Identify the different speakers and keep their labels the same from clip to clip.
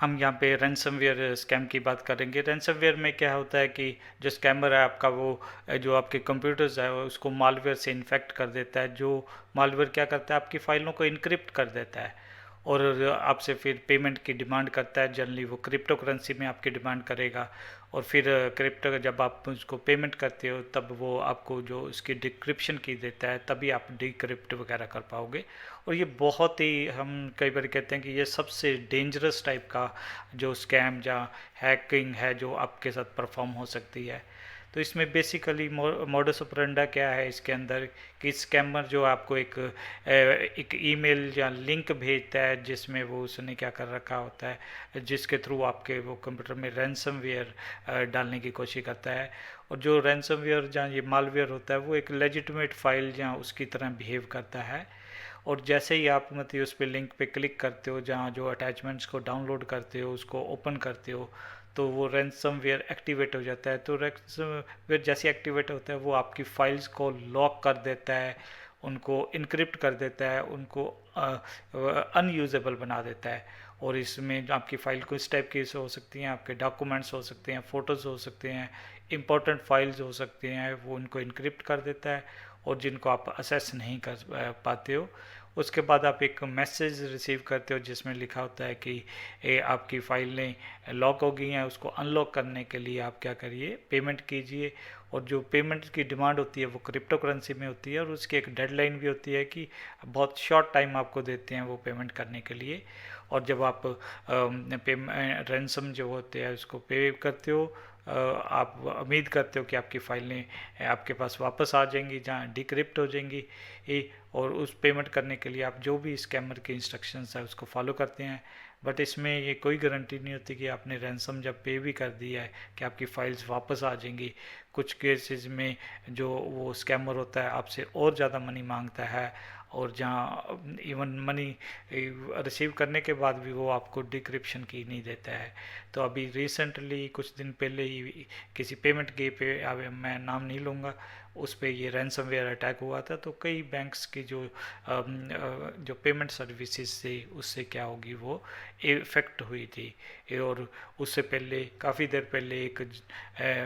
Speaker 1: हम यहाँ पे रैनसमवेयर स्कैम की बात करेंगे। रैनसमवेयर में क्या होता है कि जो स्कैमर है आपका वो जो आपके कंप्यूटर्स है उसको मालवेयर से इन्फेक्ट कर देता है। जो मालवेयर क्या करता है, आपकी फाइलों को इनक्रिप्ट कर देता है और आपसे फिर पेमेंट की डिमांड करता है। जनरली वो क्रिप्टो करेंसी में आपकी डिमांड करेगा और फिर क्रिप्टो जब आप उसको पेमेंट करते हो तब वो आपको जो उसकी डिक्रिप्शन की देता है, तभी आप डिक्रिप्ट वगैरह कर पाओगे। और ये बहुत ही, हम कई बार कहते हैं कि ये सबसे डेंजरस टाइप का जो स्कैम या हैकिंग है जो आपके साथ परफॉर्म हो सकती है। तो इसमें बेसिकली मोडस ऑपरेंडा क्या है इसके अंदर, कि स्कैमर जो आपको एक ईमेल या लिंक भेजता है जिसमें वो उसने क्या कर रखा होता है, जिसके थ्रू आपके वो कंप्यूटर में रैनसमवेयर डालने की कोशिश करता है। और जो रैनसमवेयर जहाँ ये मालवेयर होता है वो एक लेजिटिमेट फाइल जहाँ उसकी तरह बिहेव करता है। और जैसे ही आप मतलब उस पर लिंक पे क्लिक करते हो, जहाँ जो अटैचमेंट्स को डाउनलोड करते हो उसको ओपन करते हो, तो वो रैनसमवेयर एक्टिवेट हो जाता है। तो रैनसमवेयर जैसे एक्टिवेट होता है वो आपकी फाइल्स को लॉक कर देता है, उनको इनक्रिप्ट कर देता है, उनको अनयूजेबल बना देता है। और इसमें आपकी फ़ाइल कुछ टाइप की हो सकती हैं, आपके डॉक्यूमेंट्स हो सकते हैं, फ़ोटोज़ हो सकते हैं, इंपॉर्टेंट फाइल्स हो सकते हैं, वो उनको इनक्रिप्ट कर देता है और जिनको आप असेस नहीं कर पाते हो। उसके बाद आप एक मैसेज रिसीव करते हो जिसमें लिखा होता है कि आपकी फ़ाइलें लॉक हो गई हैं, उसको अनलॉक करने के लिए आप क्या करिए, पेमेंट कीजिए। और जो पेमेंट की डिमांड होती है वो क्रिप्टो करेंसी में होती है और उसकी एक डेडलाइन भी होती है कि बहुत शॉर्ट टाइम आपको देते हैं वो पेमेंट करने के लिए। और जब आप रैंसम जो होते हैं उसको पे करते हो, आप उम्मीद करते हो कि आपकी फाइलें आपके पास वापस आ जाएंगी, जहाँ डिक्रिप्ट हो जाएंगी। और उस पेमेंट करने के लिए आप जो भी स्कैमर के इंस्ट्रक्शंस है उसको फॉलो करते हैं। बट इसमें ये कोई गारंटी नहीं होती कि आपने रैंसम जब पे भी कर दिया है कि आपकी फाइल्स वापस आ जाएंगी। कुछ केसेस में जो वो स्कैमर होता है आपसे और ज़्यादा मनी मांगता है, और जहाँ इवन मनी रिसीव करने के बाद भी वो आपको डिक्रिप्शन की नहीं देता है। तो अभी रिसेंटली कुछ दिन पहले ही किसी पेमेंट गे पे, अब मैं नाम नहीं लूँगा, उस पे ये रैनसमवेयर अटैक हुआ था। तो कई बैंक्स की जो पेमेंट सर्विसेज थी उससे क्या होगी, वो इफेक्ट हुई थी। और उससे पहले काफ़ी देर पहले एक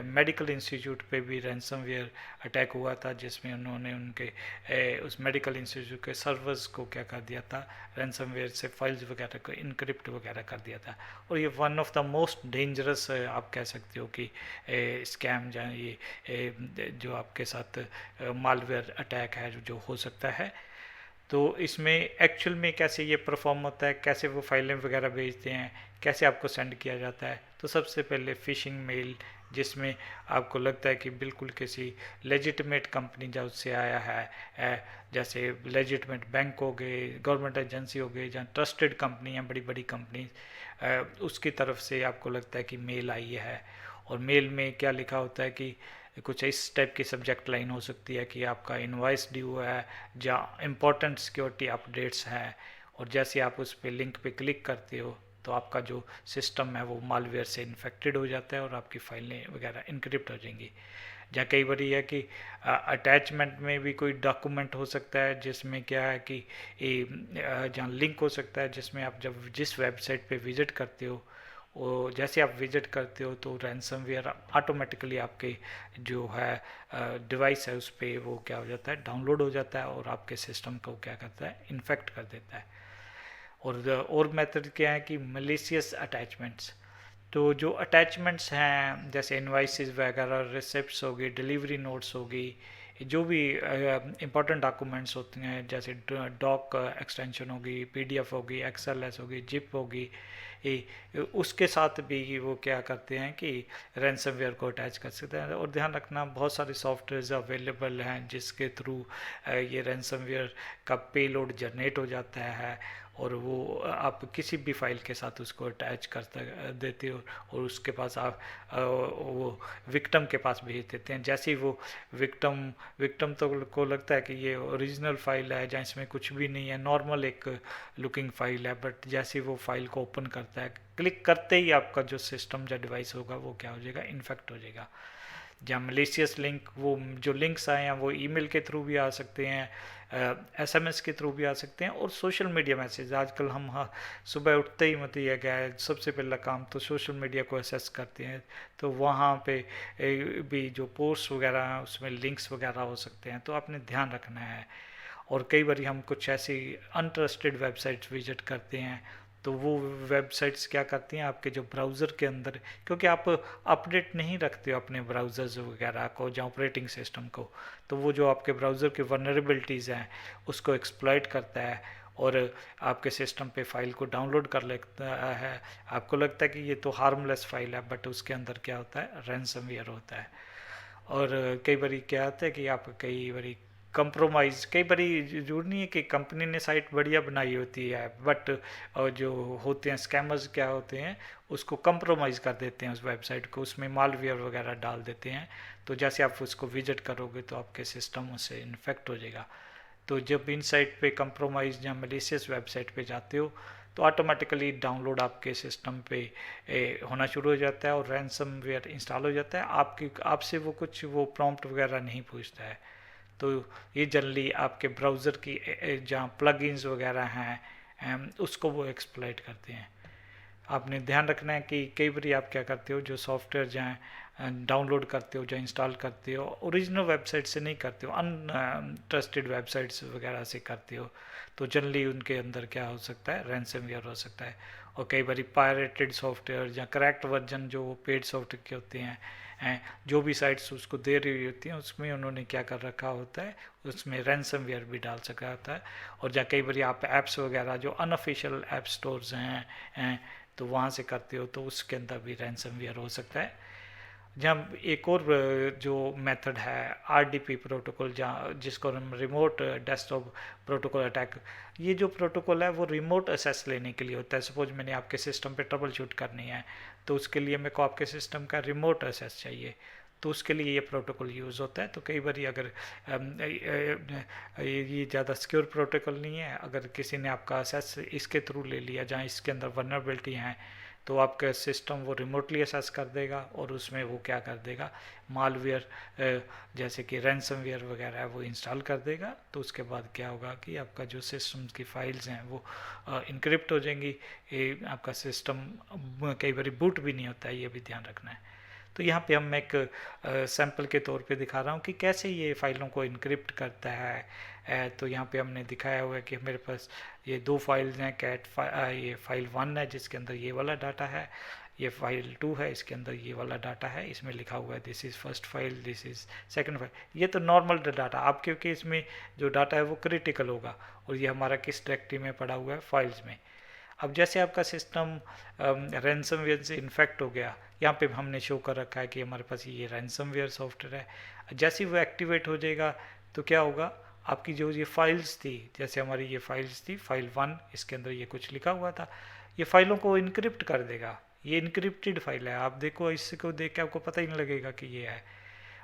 Speaker 1: मेडिकल इंस्टीट्यूट पे भी रैनसमवेयर अटैक हुआ था जिसमें उन्होंने उनके उस मेडिकल इंस्टीट्यूट के सर्वर्स को क्या कर दिया था, रैनसमवेयर से फाइल्स वगैरह को इनक्रिप्ट वगैरह कर दिया था। और ये one of the most dangerous आप कह सकते हो कि स्कैम जहाँ ये जो आपके साथ मालवेयर अटैक है जो हो सकता है। तो इसमें एक्चुअल में कैसे ये परफॉर्म होता है, कैसे वो फाइलें वगैरह भेजते हैं, कैसे आपको सेंड किया जाता है। तो सबसे पहले फ़िशिंग मेल, जिसमें आपको लगता है कि बिल्कुल किसी लेजिटिमेट कंपनी जब उससे आया है, जैसे लेजिटिमेट बैंक हो गए, गवर्नमेंट एजेंसी हो गई, जहाँ ट्रस्टेड कंपनी है, बड़ी बड़ी कंपनी, उसकी तरफ से आपको लगता है कि मेल आई है। और मेल में क्या लिखा होता है कि कुछ इस टाइप की सब्जेक्ट लाइन हो सकती है कि आपका इनवॉइस ड्यू है, जहाँ इंपॉर्टेंट सिक्योरिटी अपडेट्स हैं। और जैसे आप उस पर लिंक पे क्लिक करते हो तो आपका जो सिस्टम है वो मालवेयर से इन्फेक्टेड हो जाता है और आपकी फाइलें वगैरह इनक्रिप्ट हो जाएंगी। जहाँ कई बार है कि अटैचमेंट में भी कोई डॉक्यूमेंट हो सकता है जिसमें क्या है कि जहाँ लिंक हो सकता है जिसमें आप जब जिस वेबसाइट पे विजिट करते हो, वो जैसे आप विजिट करते हो तो रैनसमवेयर ऑटोमेटिकली आपके जो है डिवाइस है उस पर वो क्या हो जाता है, डाउनलोड हो जाता है और आपके सिस्टम को क्या करता है, इन्फेक्ट कर देता है। और मेथड क्या है कि मलिशियस अटैचमेंट्स। तो जो अटैचमेंट्स हैं जैसे इनवाइसेस वगैरह, रिसिप्ट्स होगी, डिलीवरी नोट्स होगी, जो भी इंपॉर्टेंट डॉक्यूमेंट्स होते हैं जैसे डॉक एक्सटेंशन होगी, पीडीएफ होगी, एक्सएलएस होगी, जिप होगी, उसके साथ भी वो क्या करते हैं कि रैनसमवेयर को अटैच कर सकते हैं। और ध्यान रखना बहुत सारे सॉफ्टवेयर अवेलेबल हैं जिसके थ्रू ये रैनसमवेयर का पेलोड जनरेट हो जाता है और वो आप किसी भी फाइल के साथ उसको अटैच कर देते हो और उसके पास आप वो विक्टम के पास भेज देते हैं। जैसे ही वो विक्टम तो को लगता है कि ये ओरिजिनल फाइल है जहाँ इसमें कुछ भी नहीं है, नॉर्मल एक लुकिंग फाइल है, बट जैसे ही वो फाइल को ओपन करता है, क्लिक करते ही आपका जो सिस्टम या डिवाइस होगा वो क्या हो जाएगा, इन्फेक्ट हो जाएगा। जहाँ मलिशियस लिंक, वो जो लिंक्स आए हैं वो ईमेल के थ्रू भी आ सकते हैं, एसएमएस के थ्रू भी आ सकते हैं, और सोशल मीडिया मैसेज। आजकल हम सुबह उठते ही मतलब यह क्या है, सबसे पहला काम तो सोशल मीडिया को एसेस करते हैं, तो वहाँ पे भी जो पोस्ट वगैरह हैं उसमें लिंक्स वगैरह हो सकते हैं, तो आपने ध्यान रखना है। और कई बार हम कुछ ऐसी अनट्रस्टेड वेबसाइट्स विजिट करते हैं, तो वो वेबसाइट्स क्या करती हैं आपके जो ब्राउज़र के अंदर, क्योंकि आप अपडेट नहीं रखते हो अपने ब्राउज़र्स वगैरह को या ऑपरेटिंग सिस्टम को, तो वो जो आपके ब्राउज़र की वनरेबिलिटीज़ हैं उसको एक्सप्लॉइट करता है और आपके सिस्टम पे फाइल को डाउनलोड कर लेता है। आपको लगता है कि ये तो हार्मलेस फाइल है, बट उसके अंदर क्या होता है, रैंसमवेयर होता है। और कई बारी क्या होता है कि आप कई बारी कंप्रोमाइज़, कई बारी जरूरी नहीं है कि कंपनी ने साइट बढ़िया बनाई होती है, बट जो होते हैं स्कैमर्स क्या होते हैं, उसको कंप्रोमाइज़ कर देते हैं उस वेबसाइट को, उसमें मालवेयर वगैरह डाल देते हैं, तो जैसे आप उसको विजिट करोगे तो आपके सिस्टम उससे इन्फेक्ट हो जाएगा। तो जब इन साइट पे कंप्रोमाइज़ या मलिशियस वेबसाइट पे जाते हो तो ऑटोमेटिकली डाउनलोड आपके सिस्टम पे होना शुरू हो जाता है और रैंसमवेयर इंस्टॉल हो जाता है। आपसे वो कुछ वो प्रॉम्प्ट वगैरह नहीं पूछता है। तो ये जनरली आपके ब्राउज़र की जहाँ प्लगइन्स वगैरह हैं उसको वो एक्सप्लॉइट करते हैं। आपने ध्यान रखना है कि कई बार आप क्या करते हो, जो सॉफ्टवेयर जहाँ डाउनलोड करते हो, जो इंस्टॉल करते हो, ओरिजिनल वेबसाइट से नहीं करते हो, अनट्रस्टेड वेबसाइट्स वगैरह से करते हो, तो जनरली उनके अंदर क्या हो सकता है, रैंसमवेयर हो सकता है। और कई बार पायरेटेड सॉफ्टवेयर या करेक्ट वर्जन जो पेड सॉफ्टवेयर के होते हैं, जो भी साइट्स उसको दे रही होती हैं उसमें उन्होंने क्या कर रखा होता है, उसमें रैंसमवेयर भी डाल सका होता है। और जहाँ कई बार आप ऐप्स वगैरह जो अनऑफिशियल ऐप स्टोर्स हैं तो वहाँ से करते हो तो उसके अंदर भी रैंसमवेयर हो सकता है। जहाँ एक और जो मेथड है आरडीपी प्रोटोकॉल, जहाँ जिसको हम रिमोट डेस्कटॉप प्रोटोकॉल अटैक, ये जो प्रोटोकॉल है वो रिमोट असेस लेने के लिए होता है। सपोज मैंने आपके सिस्टम पे ट्रबल शूट करनी है, तो उसके लिए मेरे को आपके सिस्टम का रिमोट असेस चाहिए, तो उसके लिए ये प्रोटोकॉल यूज़ होता है। तो कई बार अगर ये ज़्यादा सिक्योर प्रोटोकॉल नहीं है, अगर किसी ने आपका असेस इसके थ्रू ले लिया जहाँ इसके अंदर वनरेबिलिटी हैं, तो आपका सिस्टम वो रिमोटली असेस कर देगा और उसमें वो क्या कर देगा, मालवेयर जैसे कि रैंसमवेयर वगैरह है वो इंस्टॉल कर देगा। तो उसके बाद क्या होगा कि आपका जो सिस्टम की फाइल्स हैं वो इनक्रिप्ट हो जाएंगी। आपका सिस्टम कई बार बूट भी नहीं होता है, ये भी ध्यान रखना है। तो यहाँ पे हम एक सैम्पल के तौर पे दिखा रहा हूँ कि कैसे ये फाइलों को इनक्रिप्ट करता है। तो यहाँ पे हमने दिखाया हुआ है कि मेरे पास ये दो फाइल्स हैं, ये फाइल 1 है जिसके अंदर ये वाला डाटा है, ये फाइल 2 है इसके अंदर ये वाला डाटा है। इसमें लिखा हुआ है this is first file, this is second file. ये तो नॉर्मल डाटा, आपके केस में जो डाटा है वो क्रिटिकल होगा, और ये हमारा किस डायरेक्टरी में पड़ा हुआ है, फाइल्स में। अब जैसे आपका सिस्टम रैंसमवेयर से इन्फेक्ट हो गया, यहाँ पे हमने शो कर रखा है कि हमारे पास ये रैंसमवेयर सॉफ्टवेयर है। जैसे ही वो एक्टिवेट हो जाएगा तो क्या होगा, आपकी जो ये फाइल्स थी, जैसे हमारी ये फाइल्स थी फाइल 1, इसके अंदर ये कुछ लिखा हुआ था, ये फाइलों को इनक्रिप्ट कर देगा। ये इनक्रिप्टेड फाइल है, आप देखो इसको देख के आपको पता ही नहीं लगेगा कि ये है।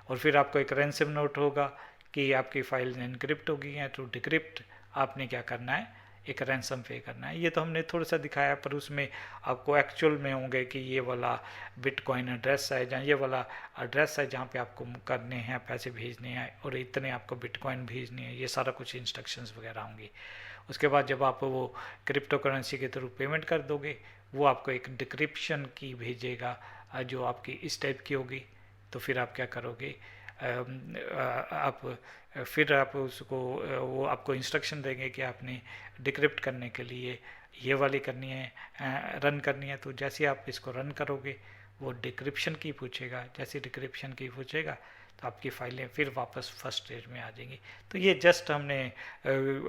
Speaker 1: और फिर आपको एक रैंसम नोट होगा कि आपकी फाइल इनक्रिप्ट हो गई हैं, तो डिक्रिप्ट आपने क्या करना है, एक रैंसम पे करना है। ये तो हमने थोड़ा सा दिखाया, पर उसमें आपको एक्चुअल में होंगे कि ये वाला बिटकॉइन एड्रेस है, जहाँ ये वाला एड्रेस है जहाँ पे आपको करने हैं पैसे भेजने हैं, और इतने आपको बिटकॉइन भेजने हैं, ये सारा कुछ इंस्ट्रक्शंस वगैरह होंगी। उसके बाद जब आप वो क्रिप्टो करेंसी के थ्रू पेमेंट कर दोगे, वो आपको एक डिक्रिप्शन की भेजेगा जो आपकी इस टाइप की होगी। तो फिर आप क्या करोगे, आप फिर आप उसको वो आपको इंस्ट्रक्शन देंगे कि आपने डिक्रिप्ट करने के लिए ये वाली करनी है, रन करनी है। तो जैसे आप इसको रन करोगे वो डिक्रिप्शन की पूछेगा, जैसे डिक्रिप्शन की पूछेगा तो आपकी फाइलें फिर वापस फर्स्ट स्टेज में आ जाएंगी। तो ये जस्ट हमने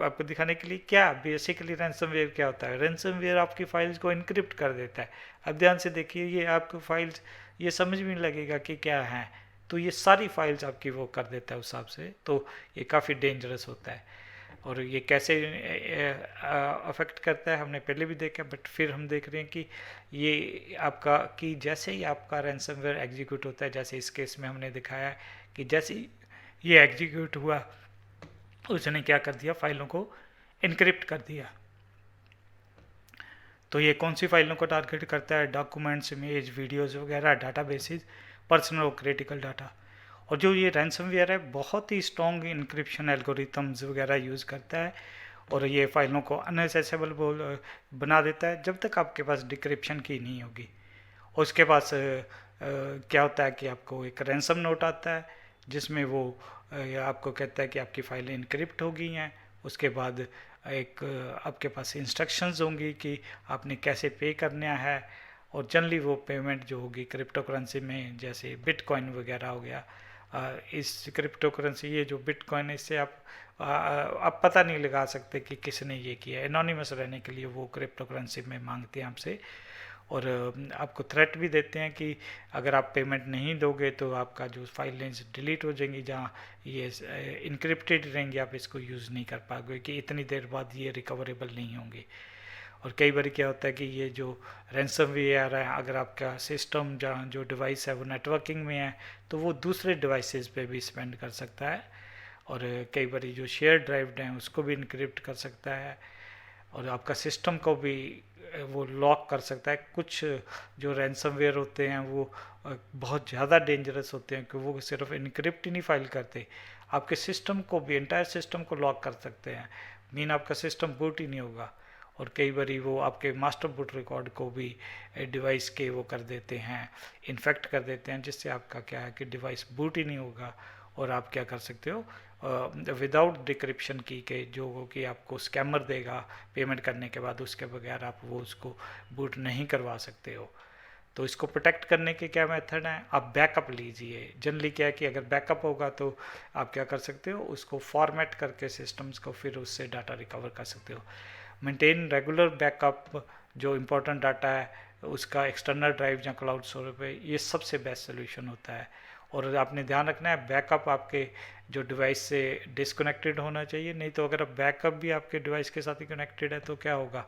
Speaker 1: आपको दिखाने के लिए, क्या बेसिकली रैंसमवेयर क्या होता है, रैंसमवेयर आपकी फाइल्स को इनक्रिप्ट कर देता है। अब ध्यान से देखिए, ये आपको फाइल्स ये समझ में नहीं लगेगा कि क्या है, तो ये सारी फाइल्स आपकी वो कर देता है उस हिसाब से। तो ये काफ़ी डेंजरस होता है। और ये कैसे अफेक्ट करता है हमने पहले भी देखा, बट फिर हम देख रहे हैं कि ये आपका कि जैसे ही आपका रैंसमवेयर एग्जीक्यूट होता है, जैसे इस केस में हमने दिखाया है कि जैसे ही ये एग्जीक्यूट हुआ उसने क्या कर दिया, फाइलों को इनक्रिप्ट कर दिया। तो ये कौन सी फाइलों को टारगेट करता है, डॉक्यूमेंट्स, इमेज, वीडियोज़ वगैरह, डाटा बेसिस, पर्सनल और क्रिटिकल डाटा। और जो ये रैंसमवेयर है बहुत ही स्ट्रॉन्ग इंक्रिप्शन एल्गोरिथम्स वगैरह यूज़ करता है, और ये फाइलों को अनएक्सेसिबल बना देता है जब तक आपके पास डिक्रिप्शन की नहीं होगी। और उसके पास क्या होता है कि आपको एक रैंसम नोट आता है जिसमें वो आपको कहता है कि आपकी फाइलें इनक्रिप्ट हो गई हैं। उसके बाद एक आपके पास इंस्ट्रक्शंस होंगी कि आपने कैसे पे करना है, और जनरली वो पेमेंट जो होगी क्रिप्टो करेंसी में, जैसे बिटकॉइन वगैरह हो गया। इस क्रिप्टो करेंसी, ये जो बिटकॉइन है, इससे आप पता नहीं लगा सकते कि किसने ये किया। एनोनिमस रहने के लिए वो क्रिप्टो करेंसी में मांगते हैं आपसे, और आपको थ्रेट भी देते हैं कि अगर आप पेमेंट नहीं दोगे तो आपका जो फाइलें डिलीट हो जाएंगी, जहाँ ये इनक्रिप्टेड रहेंगी, आप इसको यूज़ नहीं कर पाओगे कि इतनी देर बाद ये रिकवरेबल नहीं होंगे। और कई बार क्या होता है कि ये जो रैंसमवेयर है, अगर आपका सिस्टम जहाँ जो डिवाइस है वो नेटवर्किंग में है, तो वो दूसरे डिवाइसेस पे भी स्पेंड कर सकता है, और कई बार जो शेयर ड्राइव हैं उसको भी इनक्रिप्ट कर सकता है, और आपका सिस्टम को भी वो लॉक कर सकता है। कुछ जो रैंसमवेयर होते हैं वो बहुत ज़्यादा डेंजरस होते हैं कि वो सिर्फ इनक्रिप्ट ही नहीं फाइल करते, आपके सिस्टम को भी, एंटायर सिस्टम को लॉक कर सकते हैं। मीन आपका सिस्टम बूट ही नहीं होगा, और कई बार वो आपके मास्टर बूट रिकॉर्ड को भी डिवाइस के वो कर देते हैं, इन्फेक्ट कर देते हैं, जिससे आपका क्या है कि डिवाइस बूट ही नहीं होगा। और आप क्या कर सकते हो, विदाउट डिक्रिप्शन की के जो कि आपको स्कैमर देगा पेमेंट करने के बाद, उसके बगैर आप वो उसको बूट नहीं करवा सकते हो। तो इसको प्रोटेक्ट करने के क्या मेथड हैं, आप बैकअप लीजिए। जनरली क्या है कि अगर बैकअप होगा तो आप क्या कर सकते हो, उसको फॉर्मेट करके सिस्टम्स को फिर उससे डाटा रिकवर कर सकते हो। मेंटेन रेगुलर बैकअप, जो इम्पोर्टेंट डाटा है उसका एक्सटर्नल ड्राइव या क्लाउड स्टोरेज पे, ये सबसे बेस्ट सोल्यूशन होता है। और आपने ध्यान रखना है बैकअप आपके जो डिवाइस से डिसकनेक्टेड होना चाहिए, नहीं तो अगर बैकअप भी आपके डिवाइस के साथ ही कनेक्टेड है तो क्या होगा,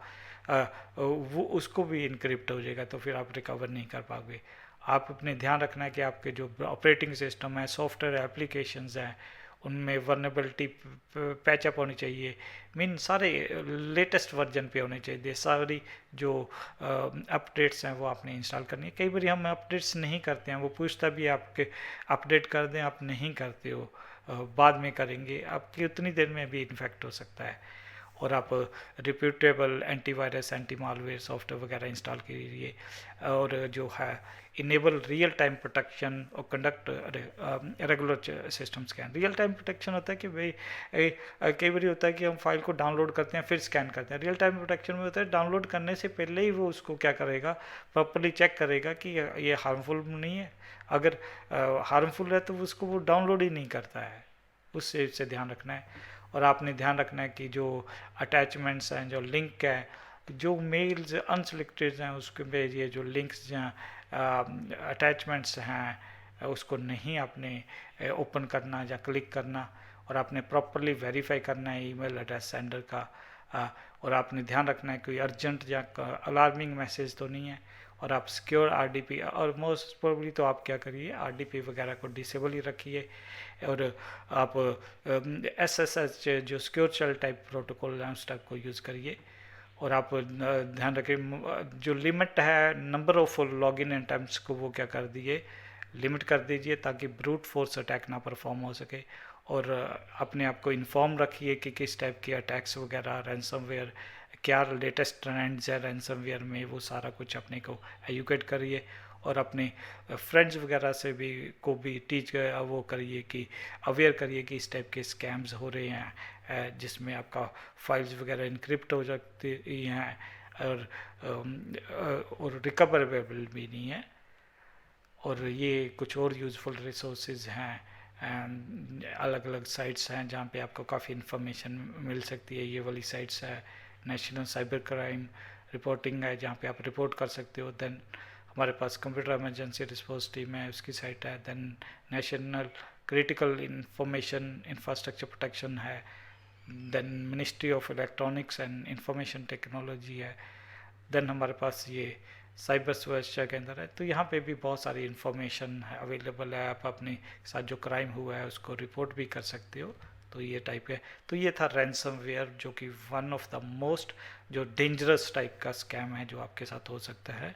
Speaker 1: वो उसको भी इनक्रिप्ट हो जाएगा, तो फिर आप रिकवर नहीं कर पाओगे। आप अपने ध्यान रखना है कि आपके जो ऑपरेटिंग सिस्टम है, सॉफ्टवेयर एप्लीकेशंस हैं, उनमें वर्नेबिलिटी पैचअप होनी चाहिए। मीन सारे लेटेस्ट वर्जन पे होने चाहिए, सारी जो अपडेट्स हैं वो आपने इंस्टॉल करनी है। कई बार हम अपडेट्स नहीं करते हैं, वो पूछता भी आपके अपडेट कर दें, आप नहीं करते हो, बाद में करेंगे, आपकी उतनी देर में भी इन्फेक्ट हो सकता है। और आप reputable antivirus, anti malware software वगैरह इंस्टॉल कीजिए, और जो है इनेबल रियल टाइम प्रोटेक्शन और conduct regular system scan. Real time protection होता है कि भाई कई बार होता है कि हम फाइल को डाउनलोड करते हैं फिर स्कैन करते हैं। रियल टाइम प्रोटेक्शन में होता है डाउनलोड करने से पहले ही वो उसको क्या करेगा, प्रॉपरली चेक करेगा कि ये हार्मफुल नहीं है। अगर हार्मफुल है तो उसको वो डाउनलोड ही नहीं करता है, उससे ध्यान रखना है। और आपने ध्यान रखना है कि जो अटैचमेंट्स हैं, जो लिंक है, जो मेल्स अनसिलेक्टेड हैं उसके पे ये जो लिंक्स हैं, अटैचमेंट्स हैं, उसको नहीं आपने ओपन करना या क्लिक करना, और आपने प्रॉपरली वेरीफाई करना है ईमेल एड्रेस सेंडर का। और आपने ध्यान रखना है कोई अर्जेंट या अलार्मिंग मैसेज तो नहीं है। और आप सिक्योर आरडीपी, और मोस्ट प्रोबेबली तो आप क्या करिए, आरडीपी वगैरह को डिसेबल ही रखिए। और आप एसएसएच जो सिक्योर शेल टाइप प्रोटोकॉल है उस टाइप को यूज़ करिए। और आप ध्यान रखिए जो लिमिट है नंबर ऑफ लॉगिन अटेम्प्ट्स को वो क्या कर दिए, लिमिट कर दीजिए, ताकि ब्रूट फोर्स अटैक ना परफॉर्म हो सके। और अपने आप को इन्फॉर्म रखिए कि किस टाइप के अटैक्स वगैरह, रैंसमवेयर क्या लेटेस्ट ट्रेंड्स है रैंसमवेयर में, वो सारा कुछ अपने को एजुकेट करिए। और अपने फ्रेंड्स वगैरह से भी टीच वो करिए कि अवेयर करिए कि इस टाइप के स्कैम्स हो रहे हैं, जिसमें आपका फाइल्स वगैरह इनक्रिप्ट हो जाती हैं, और रिकवरेबल भी नहीं है। और ये कुछ और यूज़फुल रिसोर्सेज हैं, अलग अलग साइट्स हैं जहाँ पे आपको काफ़ी इन्फॉर्मेशन मिल सकती है। ये वाली साइट्स है नेशनल साइबर क्राइम रिपोर्टिंग है, जहाँ पे आप रिपोर्ट कर सकते हो। देन हमारे पास कंप्यूटर इमरजेंसी रिस्पॉन्स टीम है, उसकी साइट है। Then national critical information infrastructure protection है। Then ministry of electronics and information technology है। देन हमारे पास ये साइबर सुरक्षा के अंदर है। तो यहाँ पे भी बहुत सारी इन्फॉर्मेशन है अवेलेबल है, आप अपने साथ जो क्राइम हुआ है उसको रिपोर्ट भी कर सकते हो। तो ये टाइप है। तो ये था रैंसमवेयर, जो कि वन ऑफ द मोस्ट जो डेंजरस टाइप का स्कैम है जो आपके साथ हो सकता है।